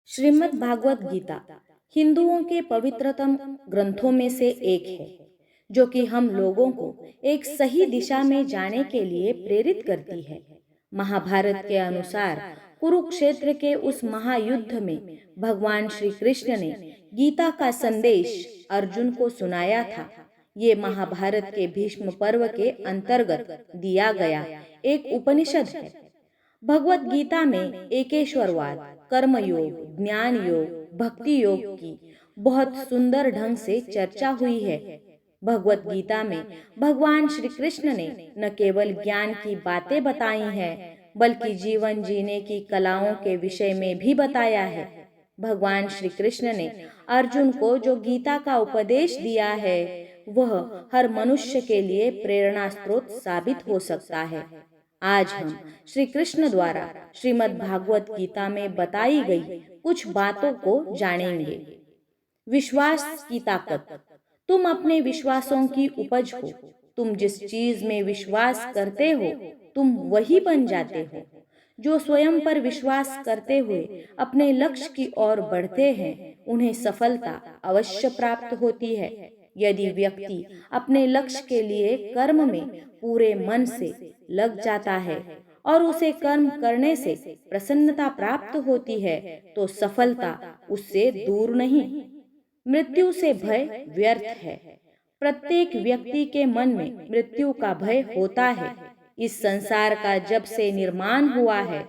श्रीमद् भागवत गीता हिंदुओं के पवित्रतम ग्रंथों में से एक है, जो कि हम लोगों को एक सही दिशा में जाने के लिए प्रेरित करती है। महाभारत के अनुसार कुरुक्षेत्र के उस महायुद्ध में भगवान श्री कृष्ण ने गीता का संदेश अर्जुन को सुनाया था। ये महाभारत के भीष्म पर्व के अंतर्गत दिया गया एक उपनिषद है। भगवत गीता में एकेश्वरवाद, कर्मयोग, ज्ञान योग, भक्ति योग की बहुत सुंदर ढंग से चर्चा हुई है। भगवत गीता में भगवान श्री कृष्ण ने न केवल ज्ञान की बातें बताई हैं, बल्कि जीवन जीने की कलाओं के विषय में भी बताया है। भगवान श्री कृष्ण ने अर्जुन को जो गीता का उपदेश दिया है, वह हर मनुष्य के लिए प्रेरणा स्रोत साबित हो सकता है। आज हम श्री कृष्ण द्वारा श्रीमद् भागवत गीता में बताई गई कुछ बातों को जानेंगे। विश्वास की ताकत। तुम अपने विश्वासों की उपज हो। तुम जिस चीज में विश्वास करते हो, तुम वही बन जाते हो। जो स्वयं पर विश्वास करते हुए अपने लक्ष्य की ओर बढ़ते हैं, उन्हें सफलता अवश्य प्राप्त होती है। यदि व्यक्ति अपने लक्ष्य के लिए कर्म में पूरे मन से लग जाता है और उसे कर्म करने से प्रसन्नता प्राप्त होती है, तो सफलता उससे दूर नहीं। मृत्यु से भय व्यर्थ है। प्रत्येक व्यक्ति के मन में मृत्यु का भय होता है। इस संसार का जब से निर्माण हुआ है,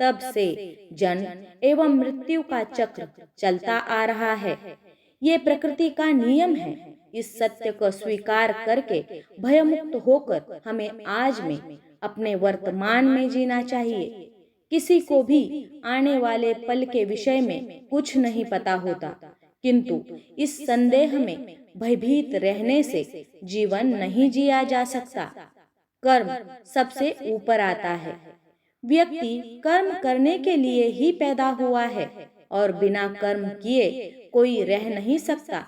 तब से जन्म एवं मृत्यु का चक्र चलता आ रहा है। ये प्रकृति का नियम है। इस सत्य को स्वीकार करके भयमुक्त होकर हमें आज में अपने वर्तमान में जीना चाहिए। किसी को भी आने वाले पल के विषय में कुछ नहीं पता होता, किंतु इस संदेह में भयभीत रहने से जीवन नहीं जिया जा सकता। कर्म सबसे ऊपर आता है। व्यक्ति कर्म करने के लिए ही पैदा हुआ है और बिना कर्म किए कोई रह नहीं सकता।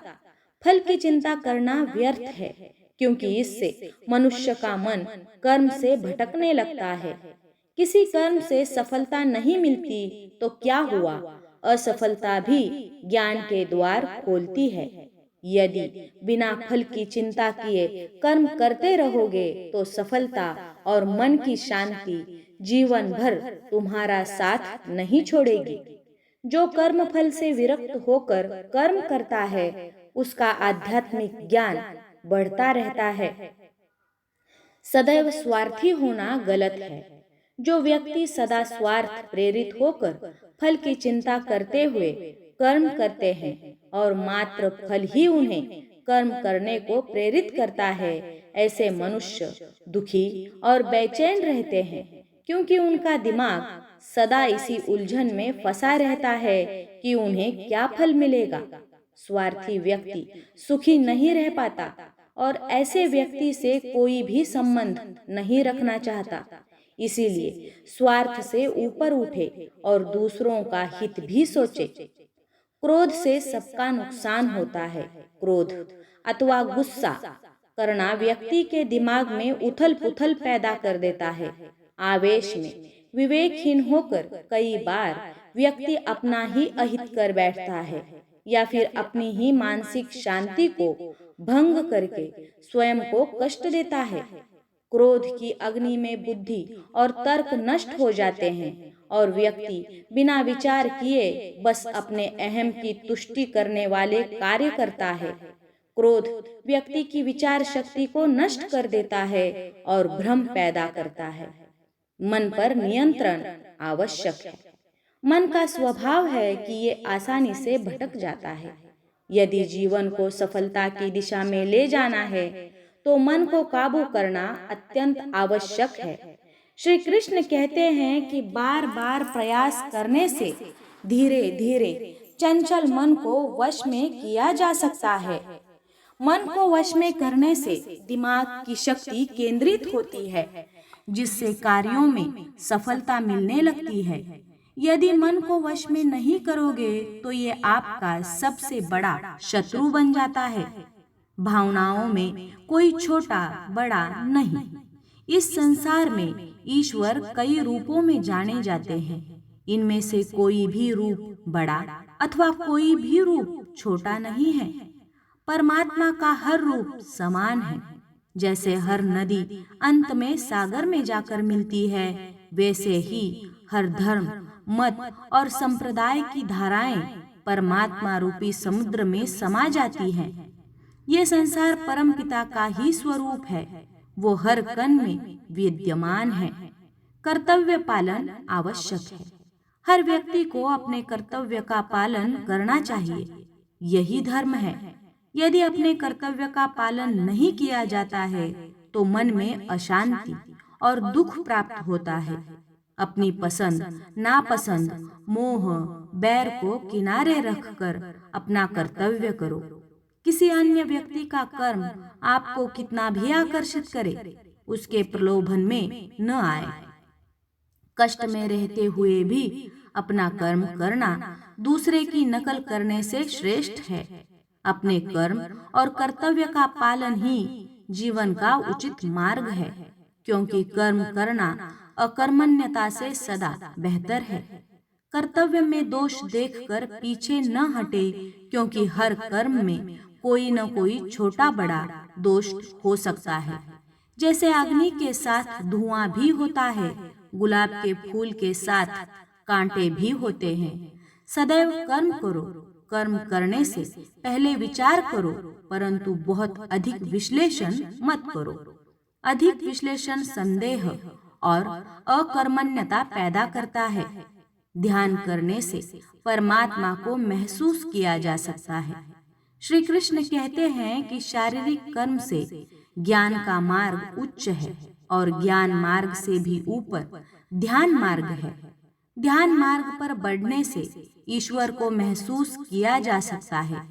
फल की चिंता करना व्यर्थ है, क्योंकि इससे मनुष्य का मन कर्म से भटकने लगता है। किसी कर्म से सफलता नहीं मिलती तो क्या हुआ? असफलता भी ज्ञान के द्वार खोलती है। यदि बिना फल की चिंता किए कर्म करते रहोगे, तो सफलता और मन की शांति जीवन भर तुम्हारा साथ नहीं छोड़ेगी। जो कर्म फल से विरक्त होकर कर्म करता है, उसका आध्यात्मिक ज्ञान बढ़ता रहता है। सदैव स्वार्थी होना गलत है। जो व्यक्ति सदा स्वार्थ प्रेरित होकर फल की चिंता करते हुए कर्म करते हैं और मात्र फल ही उन्हें कर्म करने को प्रेरित करता है, ऐसे मनुष्य दुखी और बेचैन रहते हैं, क्योंकि उनका दिमाग सदा इसी उलझन में फंसा रहता है कि उन्हें क्या फल मिलेगा। स्वार्थी व्यक्ति सुखी नहीं रह पाता और ऐसे व्यक्ति से कोई भी संबंध नहीं रखना चाहता। इसीलिए स्वार्थ से ऊपर उठे और दूसरों का हित भी सोचे। क्रोध से सबका नुकसान होता है। क्रोध अथवा गुस्सा करना व्यक्ति के दिमाग में उथल पुथल पैदा कर देता है। आवेश में विवेकहीन होकर कई बार व्यक्ति अपना ही अहित कर बैठता है, या फिर अपनी ही मानसिक शांति को भंग करके स्वयं को कष्ट देता है। क्रोध की अग्नि में बुद्धि और तर्क नष्ट हो जाते हैं और व्यक्ति बिना विचार किए बस अपने अहम की तुष्टि करने वाले कार्य करता है। क्रोध व्यक्ति की विचार शक्ति को नष्ट कर देता है और भ्रम पैदा करता है। मन पर नियंत्रण आवश्यक है। मन का स्वभाव है कि ये आसानी से भटक जाता है। यदि जीवन को सफलता की दिशा में ले जाना है, तो मन को काबू करना अत्यंत आवश्यक है। श्री कृष्ण कहते हैं कि बार बार प्रयास करने से धीरे धीरे चंचल मन को वश में किया जा सकता है। मन को वश में करने से दिमाग की शक्ति केंद्रित होती है, जिससे कार्यों में सफलता मिलने लगती है। यदि मन को वश में नहीं करोगे, तो ये आपका सबसे बड़ा शत्रु बन जाता है। भावनाओं में कोई छोटा बड़ा नहीं। इस संसार में ईश्वर कई रूपों में जाने जाते हैं। इनमें से कोई भी रूप बड़ा अथवा कोई भी रूप छोटा नहीं है। परमात्मा का हर रूप समान है। जैसे हर नदी अंत में सागर में जाकर मिलती है, वैसे ही हर धर्म, मत और संप्रदाय की धाराएं परमात्मा रूपी समुद्र में समा जाती हैं। ये संसार परमपिता का ही स्वरूप है। वो हर कण में विद्यमान है। कर्तव्य पालन आवश्यक है। हर व्यक्ति को अपने कर्तव्य का पालन करना चाहिए। यही धर्म है। यदि अपने कर्तव्य का पालन नहीं किया जाता है तो मन में अशांति और दुख प्राप्त होता है। अपनी पसंद, नापसंद, मोह, बैर को किनारे रखकर अपना कर्तव्य करो। किसी अन्य व्यक्ति का कर्म आपको कितना भी आकर्षित करे, उसके प्रलोभन में न आए। कष्ट में रहते हुए भी अपना कर्म करना दूसरे की नकल करने से श्रेष्ठ है। अपने कर्म और कर्तव्य का पालन ही जीवन का उचित मार्ग है, क्योंकि कर्म करना अकर्मण्यता से सदा बेहतर है। कर्तव्य में दोष देखकर पीछे न हटे, क्योंकि हर कर्म में कोई न कोई छोटा बड़ा दोष हो सकता है। जैसे अग्नि के साथ धुआं भी होता है, गुलाब के फूल के साथ कांटे भी होते हैं। सदैव कर्म करो। कर्म करने से पहले विचार करो, परंतु बहुत अधिक विश्लेषण मत करो। अधिक विश्लेषण संदेह और अकर्मण्यता पैदा करता है। ध्यान करने से परमात्मा को महसूस किया जा सकता है। श्री कृष्ण कहते हैं कि शारीरिक कर्म से ज्ञान का मार्ग उच्च है और ज्ञान मार्ग से भी ऊपर ध्यान मार्ग है। ध्यान मार्ग पर बढ़ने से ईश्वर को महसूस किया जा सकता है।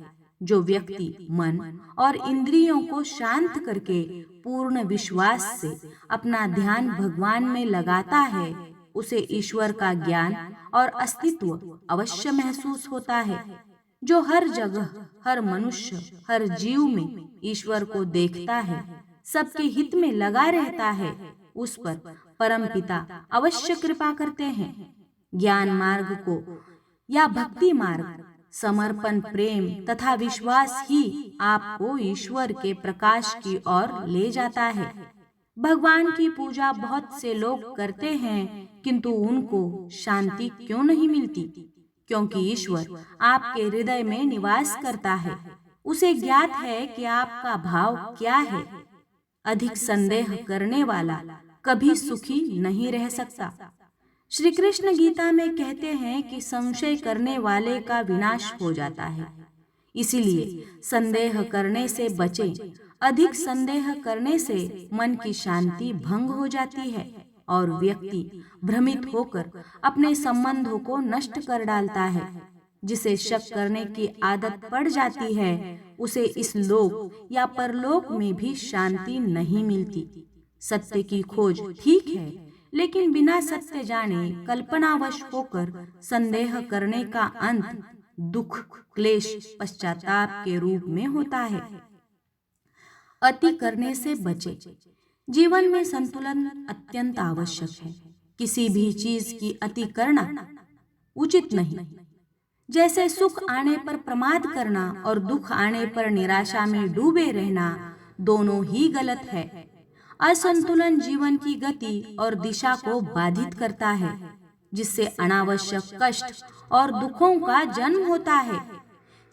जो व्यक्ति मन और इंद्रियों को शांत करके पूर्ण विश्वास से अपना ध्यान भगवान में लगाता है, उसे ईश्वर का ज्ञान और अस्तित्व अवश्य महसूस होता है। जो हर जगह, हर मनुष्य, हर जीव में ईश्वर को देखता है, सबके हित में लगा रहता है, उस पर परमपिता अवश्य कृपा करते हैं। ज्ञान मार्ग को या भक्ति मार्ग, समर्पण, प्रेम तथा विश्वास ही आपको ईश्वर के प्रकाश की ओर ले जाता है। भगवान की पूजा बहुत से लोग करते हैं, किंतु उनको शांति क्यों नहीं मिलती? क्योंकि ईश्वर आपके हृदय में निवास करता है। उसे ज्ञात है कि आपका भाव क्या है। अधिक संदेह करने वाला कभी सुखी नहीं रह सकता। श्री कृष्ण गीता में कहते हैं कि संशय करने वाले का विनाश हो जाता है। इसीलिए संदेह करने से बचें। अधिक संदेह करने से मन की शांति भंग हो जाती है और व्यक्ति भ्रमित होकर अपने संबंधों को नष्ट कर डालता है। जिसे शक करने की आदत पड़ जाती है, उसे इस लोक या परलोक में भी शांति नहीं मिलती। सत्य की खोज ठीक है, लेकिन बिना सत्य जाने कल्पनावश होकर संदेह करने का अंत दुख, क्लेश, पश्चाताप के रूप में होता है। अति करने से बचे। जीवन में संतुलन अत्यंत आवश्यक है। किसी भी चीज की अति करना उचित नहीं। जैसे सुख आने पर प्रमाद करना और दुख आने पर निराशा में डूबे रहना, दोनों ही गलत है। असंतुलन जीवन की गति और दिशा को बाधित करता है, जिससे अनावश्यक कष्ट और दुखों का जन्म होता है।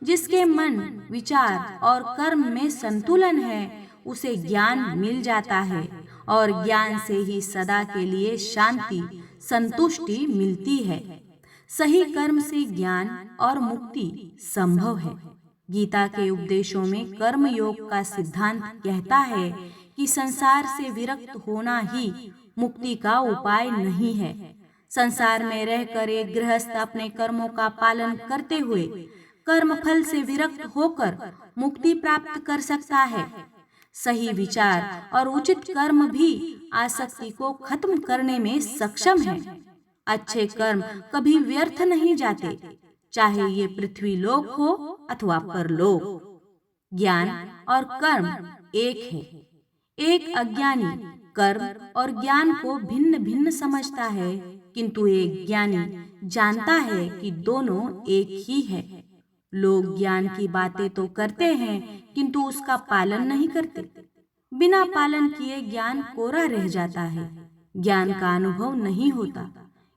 जिसके मन, विचार और कर्म में संतुलन है, उसे ज्ञान मिल जाता है और ज्ञान से ही सदा के लिए शांति, संतुष्टि मिलती है। सही कर्म से ज्ञान और मुक्ति संभव है। गीता के उपदेशों में कर्म योग का सिद्धांत कहता है कि संसार से विरक्त होना ही मुक्ति का उपाय नहीं है। संसार में रहकर एक गृहस्थ अपने कर्मों का पालन करते हुए कर्म फल से विरक्त होकर मुक्ति प्राप्त कर सकता है। सही विचार और उचित कर्म भी आसक्ति को खत्म करने में सक्षम है। अच्छे कर्म कभी व्यर्थ नहीं जाते, चाहे ये पृथ्वी लोक हो अथवा परलोक। ज्ञान और कर्म एक है। एक अज्ञानी कर्म और ज्ञान को भिन्न भिन्न समझता है, किंतु एक ज्ञानी जानता है कि दोनों एक ही है। लोग ज्ञान की बातें तो करते हैं किंतु उसका पालन नहीं करते। बिना पालन किए ज्ञान कोरा रह जाता है, ज्ञान का अनुभव नहीं होता।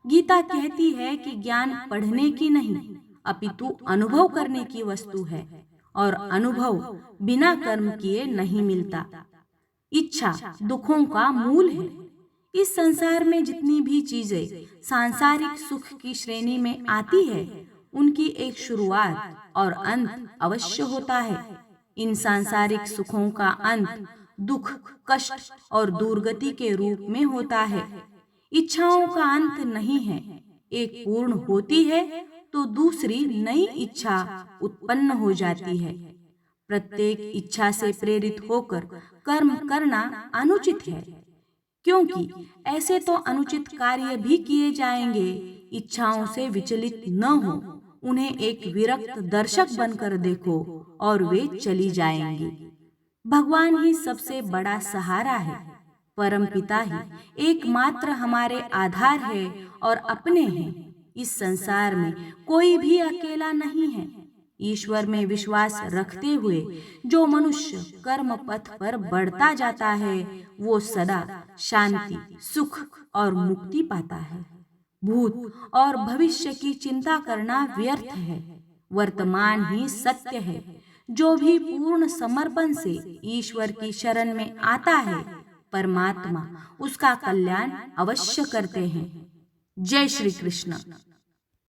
गीता कहती है कि ज्ञान पढ़ने की नहीं अपितु अनुभव करने की वस्तु है, और अनुभव बिना कर्म किए नहीं मिलता। इच्छा दुखों का मूल है। इस संसार में जितनी भी चीजें सांसारिक सुख की श्रेणी में आती है, उनकी एक शुरुआत और अंत अवश्य होता है। इन सांसारिक सुखों का अंत दुख, कष्ट और दुर्गति के रूप में होता है। इच्छाओं का अंत नहीं है। एक पूर्ण होती है तो दूसरी नई इच्छा उत्पन्न हो जाती है। प्रत्येक इच्छा से प्रेरित होकर कर्म करना अनुचित है, क्योंकि ऐसे तो अनुचित कार्य भी किए जाएंगे। इच्छाओं से विचलित न हो, उन्हें एक विरक्त दर्शक बनकर देखो और वे चली जाएंगी। भगवान ही सबसे बड़ा सहारा है। परमपिता ही एकमात्र हमारे आधार है और अपने हैं। इस संसार में कोई भी अकेला नहीं है। ईश्वर में विश्वास रखते हुए जो मनुष्य कर्म पथ पर बढ़ता जाता है, वो सदा शांति, सुख और मुक्ति पाता है। भूत और भविष्य की चिंता करना व्यर्थ है। वर्तमान ही सत्य है। जो भी पूर्ण समर्पण से ईश्वर की शरण में आता है, परमात्मा उसका कल्याण अवश्य करते हैं। जय श्री कृष्ण।